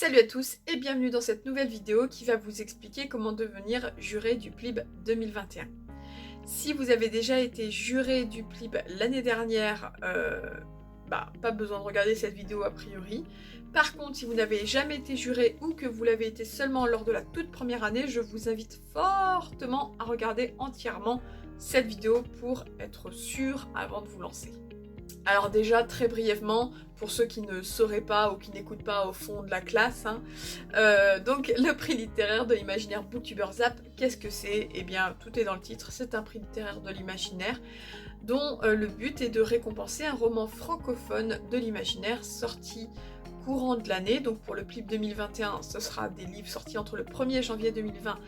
Salut à tous et bienvenue dans cette nouvelle vidéo qui va vous expliquer comment devenir juré du PLIB 2021. Si vous avez déjà été juré du PLIB l'année dernière, pas besoin de regarder cette vidéo a priori. Par contre, si vous n'avez jamais été juré ou que vous l'avez été seulement lors de la toute première année, je vous invite fortement à regarder entièrement cette vidéo pour être sûr avant de vous lancer. Alors déjà, très brièvement, pour ceux qui ne sauraient pas ou qui n'écoutent pas au fond de la classe, donc le prix littéraire de l'imaginaire Booktubers Zap, qu'est-ce que c'est? Eh bien, tout est dans le titre, c'est un prix littéraire de l'imaginaire dont le but est de récompenser un roman francophone de l'imaginaire sorti courant de l'année. Donc pour le PLIB 2021, ce sera des livres sortis entre le 1er janvier 2020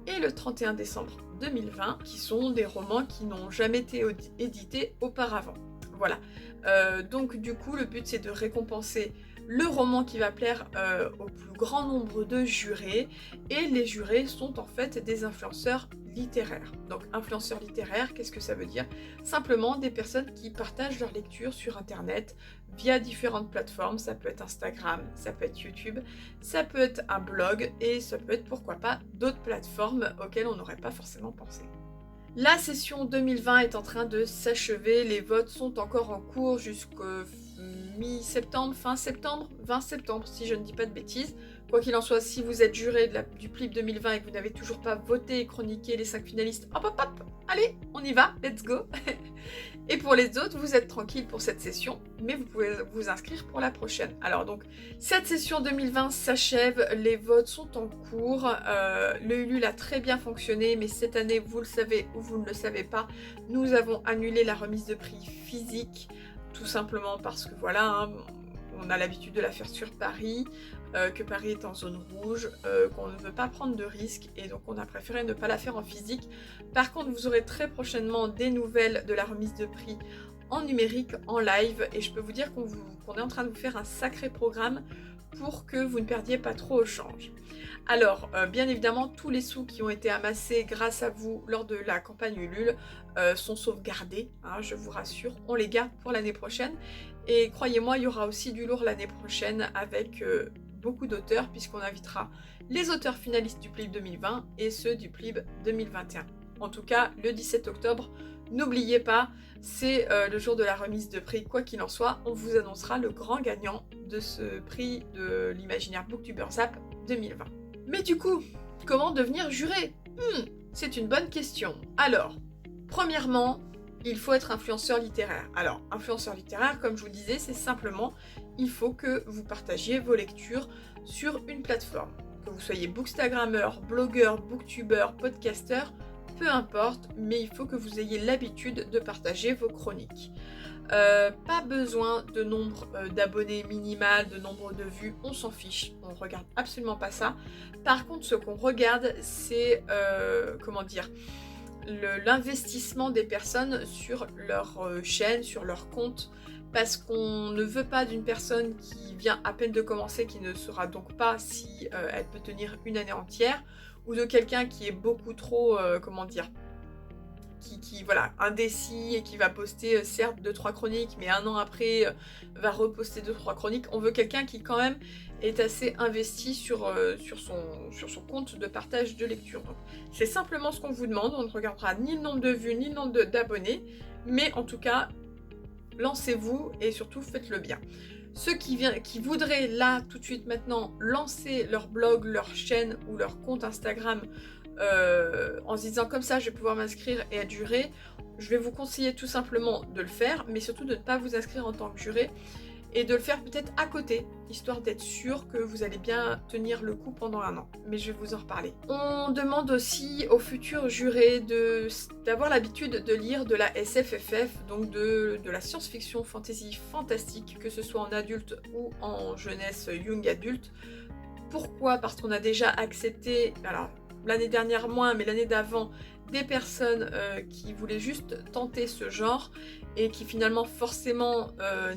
et le 31 décembre 2020, qui sont des romans qui n'ont jamais été édités auparavant. Voilà, donc du coup le but c'est de récompenser le roman qui va plaire au plus grand nombre de jurés, et les jurés sont en fait des influenceurs littéraires. Donc influenceurs littéraires, qu'est-ce que ça veut dire? Simplement des personnes qui partagent leur lecture sur internet via différentes plateformes. Ça peut être Instagram, ça peut être YouTube, ça peut être un blog, et ça peut être pourquoi pas d'autres plateformes auxquelles on n'aurait pas forcément pensé. La session 2020 est en train de s'achever, les votes sont encore en cours jusqu'au mi-septembre, fin septembre, 20 septembre si je ne dis pas de bêtises. Quoi qu'il en soit, si vous êtes juré du PLIB 2020 et que vous n'avez toujours pas voté et chroniqué les 5 finalistes, hop hop hop, allez, on y va, let's go. Et pour les autres, vous êtes tranquille pour cette session, mais vous pouvez vous inscrire pour la prochaine. Alors donc, cette session 2020 s'achève, les votes sont en cours, le Ulule a très bien fonctionné, mais cette année, vous le savez ou vous ne le savez pas, nous avons annulé la remise de prix physique, tout simplement parce que voilà, on a l'habitude de la faire sur Paris, que Paris est en zone rouge, qu'on ne veut pas prendre de risques, et donc on a préféré ne pas la faire en physique. Par contre, vous aurez très prochainement des nouvelles de la remise de prix en numérique, en live, et je peux vous dire qu'on est en train de vous faire un sacré programme pour que vous ne perdiez pas trop au change. Alors, bien évidemment, tous les sous qui ont été amassés grâce à vous lors de la campagne Ulule sont sauvegardés, je vous rassure, on les garde pour l'année prochaine. Et croyez-moi, il y aura aussi du lourd l'année prochaine avec beaucoup d'auteurs, puisqu'on invitera les auteurs finalistes du PLIB 2020 et ceux du PLIB 2021. En tout cas, le 17 octobre, n'oubliez pas, c'est le jour de la remise de prix. Quoi qu'il en soit, on vous annoncera le grand gagnant de ce prix de l'imaginaire Booktubers Zap 2020. Mais du coup, comment devenir juré? C'est une bonne question. Alors, premièrement, il faut être influenceur littéraire. Alors, influenceur littéraire, comme je vous disais, c'est simplement, il faut que vous partagiez vos lectures sur une plateforme. Que vous soyez bookstagrammeur, blogueur, booktubeur, podcasteur, peu importe, mais il faut que vous ayez l'habitude de partager vos chroniques. Pas besoin de nombre d'abonnés minimal, de nombre de vues, on s'en fiche, on regarde absolument pas ça. Par contre, ce qu'on regarde, c'est, l'investissement des personnes sur leur chaîne, sur leur compte, parce qu'on ne veut pas d'une personne qui vient à peine de commencer, qui ne saura donc pas si elle peut tenir une année entière, ou de quelqu'un qui est beaucoup trop, voilà, indécis et qui va poster certes 2-3 chroniques, mais un an après va reposter 2-3 chroniques. On veut quelqu'un qui quand même est assez investi sur son compte de partage de lecture. Donc c'est simplement ce qu'on vous demande, on ne regardera ni le nombre de vues, ni le nombre d'abonnés, mais en tout cas, lancez-vous et surtout faites-le bien. Ceux qui voudraient là, tout de suite maintenant, lancer leur blog, leur chaîne ou leur compte Instagram en se disant comme ça je vais pouvoir m'inscrire et être juré, je vais vous conseiller tout simplement de le faire, mais surtout de ne pas vous inscrire en tant que juré et de le faire peut-être à côté, histoire d'être sûr que vous allez bien tenir le coup pendant un an. Mais je vais vous en reparler. On demande aussi aux futurs jurés d'avoir l'habitude de lire de la SFFF, donc de la science-fiction fantasy fantastique, que ce soit en adulte ou en jeunesse young adulte. Pourquoi? Parce qu'on a déjà accepté, alors l'année dernière moins, mais l'année d'avant, des personnes qui voulaient juste tenter ce genre et qui finalement forcément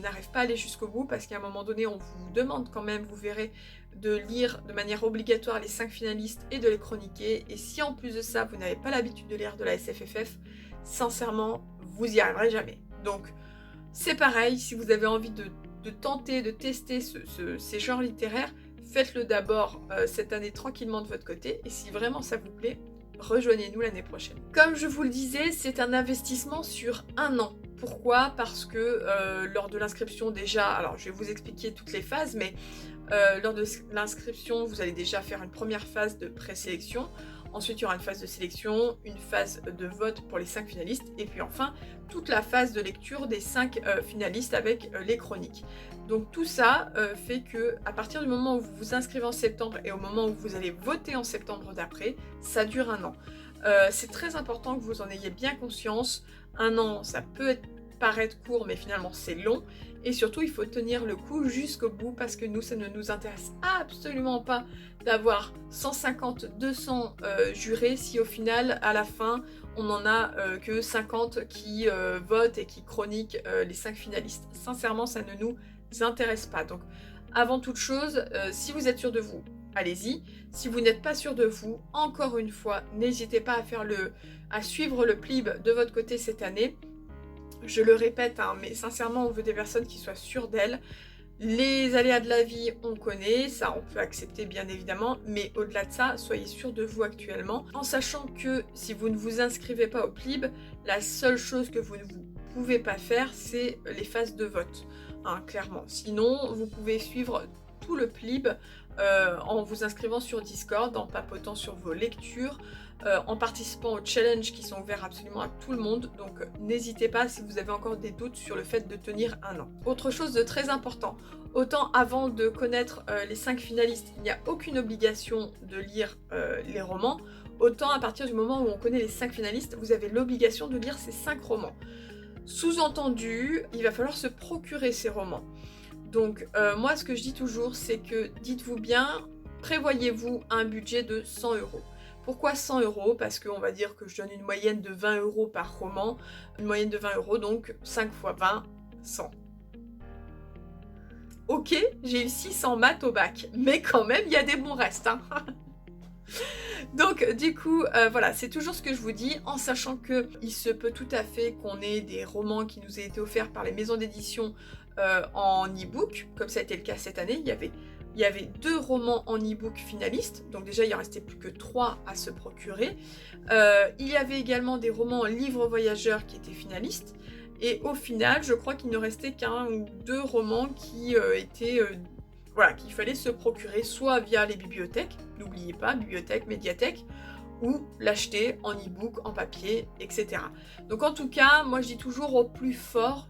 n'arrivent pas à aller jusqu'au bout, parce qu'à un moment donné on vous demande quand même, vous verrez, de lire de manière obligatoire les 5 finalistes et de les chroniquer, et si en plus de ça vous n'avez pas l'habitude de lire de la SFFF, sincèrement vous y arriverez jamais. Donc c'est pareil, si vous avez envie de tenter, de tester ces genres littéraires, faites-le d'abord cette année tranquillement de votre côté. Et si vraiment ça vous plaît, rejoignez-nous l'année prochaine. Comme je vous le disais, c'est un investissement sur un an. Pourquoi? Parce que lors de l'inscription déjà, alors je vais vous expliquer toutes les phases, mais lors de l'inscription, vous allez déjà faire une première phase de présélection. Ensuite, il y aura une phase de sélection, une phase de vote pour les 5 finalistes, et puis enfin, toute la phase de lecture des 5 finalistes avec les chroniques. Donc tout ça fait que à partir du moment où vous vous inscrivez en septembre et au moment où vous allez voter en septembre d'après, ça dure un an. C'est très important que vous en ayez bien conscience. Un an, ça peut paraître court, mais finalement c'est long. Et surtout, il faut tenir le coup jusqu'au bout parce que nous, ça ne nous intéresse absolument pas d'avoir 150, 200 jurés si au final, à la fin, on n'en a que 50 qui votent et qui chroniquent les 5 finalistes. Sincèrement, ça ne nous intéresse pas. Donc, avant toute chose, si vous êtes sûr de vous, allez-y. Si vous n'êtes pas sûr de vous, encore une fois, n'hésitez pas à suivre le PLIB de votre côté cette année. Je le répète, hein, mais sincèrement, on veut des personnes qui soient sûres d'elles. Les aléas de la vie, on connaît, ça on peut accepter bien évidemment, mais au-delà de ça, soyez sûr de vous actuellement, en sachant que si vous ne vous inscrivez pas au PLIB, la seule chose que vous ne pouvez pas faire, c'est les phases de vote, hein, clairement. Sinon, vous pouvez suivre tout le PLIB en vous inscrivant sur Discord, en papotant sur vos lectures, en participant aux challenges qui sont ouverts absolument à tout le monde. Donc n'hésitez pas si vous avez encore des doutes sur le fait de tenir un an. Autre chose de très important, autant avant de connaître les 5 finalistes, il n'y a aucune obligation de lire les romans, autant à partir du moment où on connaît les 5 finalistes, vous avez l'obligation de lire ces 5 romans. Sous-entendu, il va falloir se procurer ces romans. Donc moi ce que je dis toujours, c'est que dites-vous bien, prévoyez-vous un budget de 100 €. Pourquoi 100 €? Parce qu'on va dire que je donne une moyenne de 20 € par roman, une moyenne de 20 €, donc 5 x 20, 100. Ok, j'ai eu 600 maths au bac, mais quand même, il y a des bons restes. Hein. Donc du coup, voilà, c'est toujours ce que je vous dis, en sachant que il se peut tout à fait qu'on ait des romans qui nous aient été offerts par les maisons d'édition en e-book, comme ça a été le cas cette année. Il y avait 2 romans en e-book finalistes, donc déjà il en restait plus que 3 à se procurer. Il y avait également des romans en livre voyageur qui étaient finalistes, et au final, je crois qu'il ne restait qu'un ou 2 romans qui étaient... voilà, qu'il fallait se procurer soit via les bibliothèques, n'oubliez pas, bibliothèque, médiathèque, ou l'acheter en e-book, en papier, etc. Donc en tout cas, moi je dis toujours au plus fort,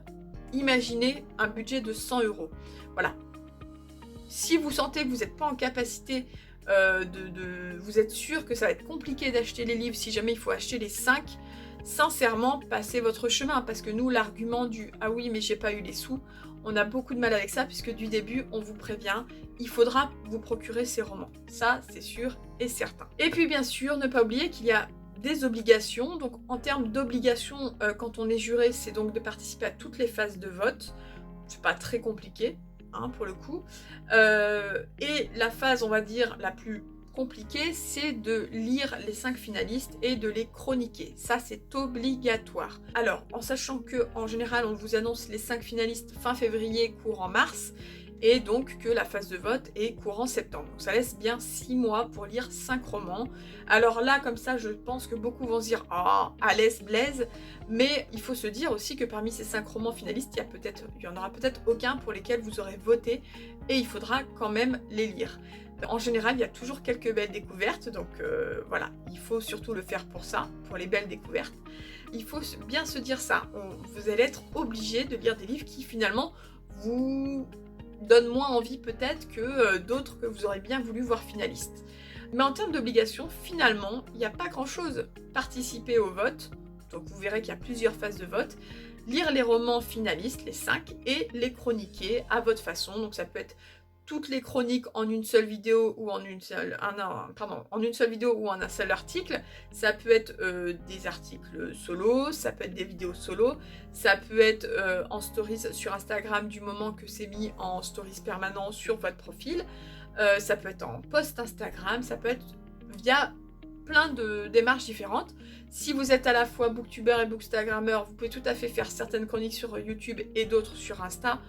imaginez un budget de 100 €. Voilà. Si vous sentez que vous n'êtes pas en capacité vous êtes sûr que ça va être compliqué d'acheter les livres si jamais il faut acheter les 5, sincèrement, passez votre chemin, parce que nous, l'argument du « ah oui, mais j'ai pas eu les sous », on a beaucoup de mal avec ça, puisque du début, on vous prévient, il faudra vous procurer ces romans. Ça, c'est sûr et certain. Et puis, bien sûr, ne pas oublier qu'il y a des obligations. Donc, en termes d'obligations, quand on est juré, c'est donc de participer à toutes les phases de vote. C'est pas très compliqué, hein, pour le coup. Et la phase, on va dire, la plus compliquée, c'est de lire les 5 finalistes et de les chroniquer. Ça, c'est obligatoire. Alors, en sachant que en général, on vous annonce les 5 finalistes fin février, courant mars, et donc que la phase de vote est courant septembre. Donc ça laisse bien 6 mois pour lire 5 romans. Alors là, comme ça, je pense que beaucoup vont se dire « Ah, à l'aise, blaise », mais il faut se dire aussi que parmi ces 5 romans finalistes, il y en aura peut-être aucun pour lesquels vous aurez voté, et il faudra quand même les lire. En général, il y a toujours quelques belles découvertes, donc voilà, il faut surtout le faire pour ça, pour les belles découvertes. Il faut bien se dire ça, vous allez être obligé de lire des livres qui finalement vous donnent moins envie peut-être que d'autres que vous aurez bien voulu voir finalistes. Mais en termes d'obligation, finalement, il n'y a pas grand-chose. Participer au vote, donc vous verrez qu'il y a plusieurs phases de vote, lire les romans finalistes, les 5, et les chroniquer à votre façon, donc ça peut être toutes les chroniques en une seule vidéo ou en une seule vidéo ou en un seul article. Ça peut être des articles solo, ça peut être des vidéos solo, ça peut être en stories sur Instagram du moment que c'est mis en stories permanent sur votre profil, ça peut être en post Instagram, ça peut être via plein de démarches différentes. Si vous êtes à la fois booktuber et bookstagrammeur, vous pouvez tout à fait faire certaines chroniques sur YouTube et d'autres sur Insta.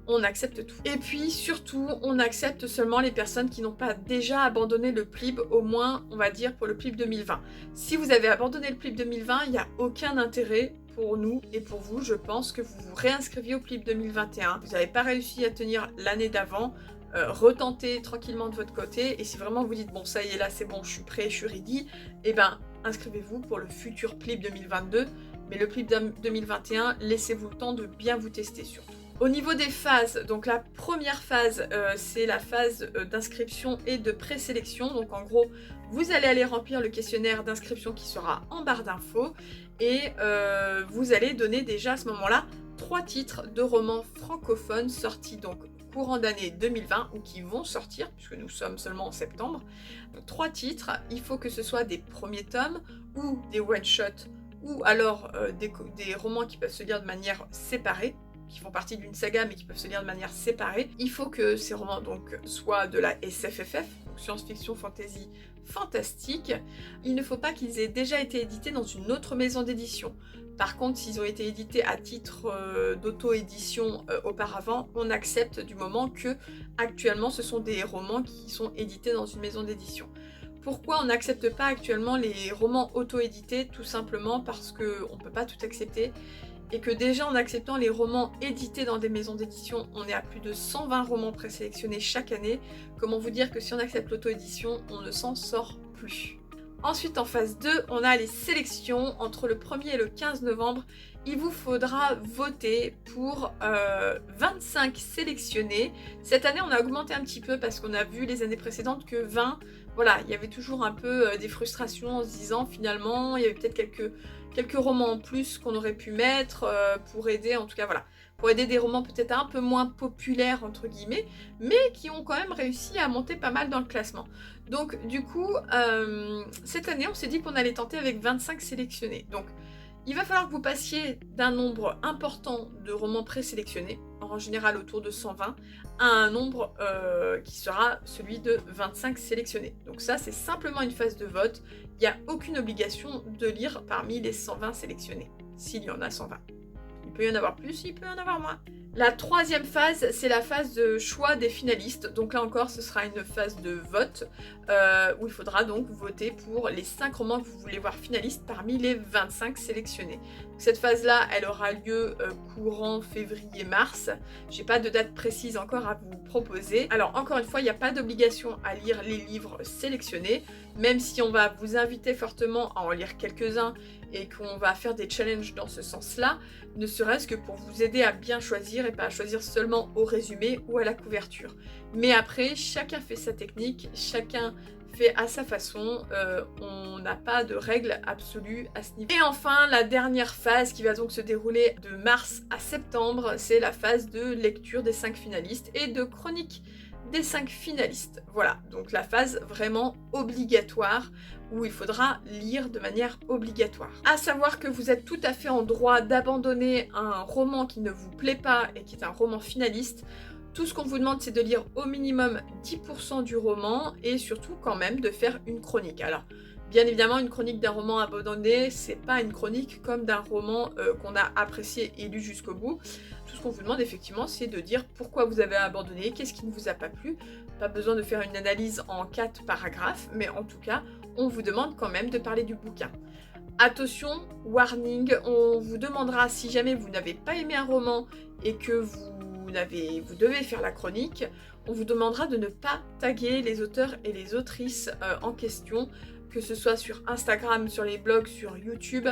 on accepte tout. Et puis surtout, on accepte seulement les personnes qui n'ont pas déjà abandonné le PLIB, au moins on va dire pour le PLIB 2020. Si vous avez abandonné le PLIB 2020, il n'y a aucun intérêt pour nous et pour vous, je pense, que vous vous réinscriviez au PLIB 2021. Vous n'avez pas réussi à tenir l'année d'avant, retentez tranquillement de votre côté, et si vraiment vous dites bon ça y est là c'est bon, je suis prêt, je suis ready, et ben inscrivez-vous pour le futur PLIB 2022, mais le PLIB 2021, laissez-vous le temps de bien vous tester surtout. Au niveau des phases, donc la première phase, c'est la phase d'inscription et de présélection. Donc en gros, vous allez aller remplir le questionnaire d'inscription qui sera en barre d'infos et vous allez donner déjà à ce moment-là 3 titres de romans francophones sortis donc courant d'année 2020 ou qui vont sortir, puisque nous sommes seulement en septembre. Donc 3 titres, il faut que ce soit des premiers tomes ou des one-shots ou alors des romans qui peuvent se lire de manière séparée, qui font partie d'une saga mais qui peuvent se lire de manière séparée. Il faut que ces romans donc soient de la SFFF, donc science-fiction, fantasy, fantastique. Il ne faut pas qu'ils aient déjà été édités dans une autre maison d'édition. Par contre, s'ils ont été édités à titre d'auto-édition auparavant, on accepte du moment que actuellement ce sont des romans qui sont édités dans une maison d'édition. Pourquoi on n'accepte pas actuellement les romans auto-édités? Tout simplement parce qu'on ne peut pas tout accepter et que déjà en acceptant les romans édités dans des maisons d'édition, on est à plus de 120 romans présélectionnés chaque année. Comment vous dire que si on accepte l'auto-édition, on ne s'en sort plus. Ensuite, en phase 2, on a les sélections. Entre le 1er et le 15 novembre, il vous faudra voter pour 25 sélectionnés. Cette année, on a augmenté un petit peu parce qu'on a vu les années précédentes que 20, voilà, il y avait toujours un peu des frustrations en se disant finalement, il y avait peut-être quelques romans en plus qu'on aurait pu mettre pour aider, en tout cas voilà, pour aider des romans peut-être un peu moins populaires entre guillemets, mais qui ont quand même réussi à monter pas mal dans le classement. Donc du coup, cette année on s'est dit qu'on allait tenter avec 25 sélectionnés. Donc il va falloir que vous passiez d'un nombre important de romans présélectionnés, en général autour de 120, à un nombre qui sera celui de 25 sélectionnés. Donc ça c'est simplement une phase de vote, il n'y a aucune obligation de lire parmi les 120 sélectionnés, s'il y en a 120. Il peut y en avoir plus, il peut y en avoir moins. La troisième phase, c'est la phase de choix des finalistes. Donc là encore, ce sera une phase de vote où il faudra donc voter pour les 5 romans que vous voulez voir finalistes parmi les 25 sélectionnés. Cette phase-là, elle aura lieu courant février-mars. J'ai pas de date précise encore à vous proposer. Alors encore une fois, il n'y a pas d'obligation à lire les livres sélectionnés, même si on va vous inviter fortement à en lire quelques-uns et qu'on va faire des challenges dans ce sens-là, ne serait-ce que pour vous aider à bien choisir et pas à choisir seulement au résumé ou à la couverture. Mais après, chacun fait sa technique, chacun fait à sa façon, on n'a pas de règle absolue à ce niveau. Et enfin, la dernière phase qui va donc se dérouler de mars à septembre, c'est la phase de lecture des 5 finalistes et de chronique des 5 finalistes. Voilà, donc la phase vraiment obligatoire où il faudra lire de manière obligatoire. À savoir que vous êtes tout à fait en droit d'abandonner un roman qui ne vous plaît pas et qui est un roman finaliste. Tout ce qu'on vous demande, c'est de lire au minimum 10% du roman et surtout quand même de faire une chronique. Alors, bien évidemment, une chronique d'un roman abandonné, c'est pas une chronique comme d'un roman qu'on a apprécié et lu jusqu'au bout. Tout ce qu'on vous demande effectivement, c'est de dire pourquoi vous avez abandonné, qu'est-ce qui ne vous a pas plu. Pas besoin de faire une analyse en 4 paragraphes, mais en tout cas, on vous demande quand même de parler du bouquin. Attention, warning, on vous demandera si jamais vous n'avez pas aimé un roman et que vous devez faire la chronique, on vous demandera de ne pas taguer les auteurs et les autrices en question, que ce soit sur Instagram, sur les blogs, sur YouTube.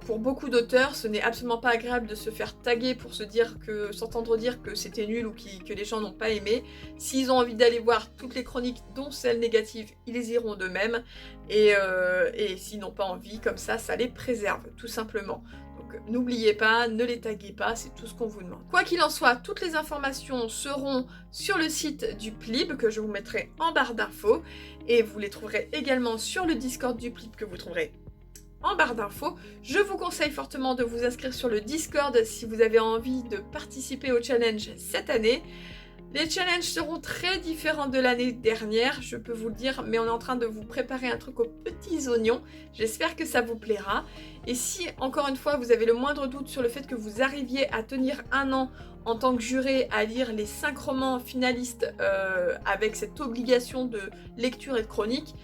Pour beaucoup d'auteurs, ce n'est absolument pas agréable de se faire taguer pour s'entendre dire que c'était nul ou que les gens n'ont pas aimé. S'ils ont envie d'aller voir toutes les chroniques, dont celles négatives, ils les iront d'eux-mêmes. Et s'ils n'ont pas envie, comme ça les préserve, tout simplement. Donc n'oubliez pas, ne les taguez pas, c'est tout ce qu'on vous demande. Quoi qu'il en soit, toutes les informations seront sur le site du PLIB que je vous mettrai en barre d'infos et vous les trouverez également sur le Discord du PLIB que vous trouverez en barre d'infos. Je vous conseille fortement de vous inscrire sur le Discord si vous avez envie de participer au challenge cette année. Les challenges seront très différents de l'année dernière, je peux vous le dire, mais on est en train de vous préparer un truc aux petits oignons. J'espère que ça vous plaira. Et si, encore une fois, vous avez le moindre doute sur le fait que vous arriviez à tenir un an en tant que juré à lire les 5 romans finalistes avec cette obligation de lecture et de chronique,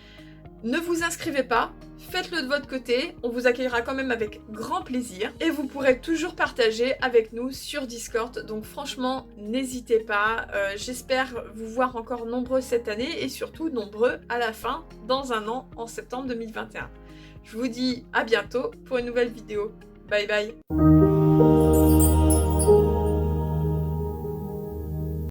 ne vous inscrivez pas, faites-le de votre côté, on vous accueillera quand même avec grand plaisir et vous pourrez toujours partager avec nous sur Discord, donc franchement n'hésitez pas, j'espère vous voir encore nombreux cette année et surtout nombreux à la fin, dans un an, en septembre 2021. Je vous dis à bientôt pour une nouvelle vidéo, bye bye.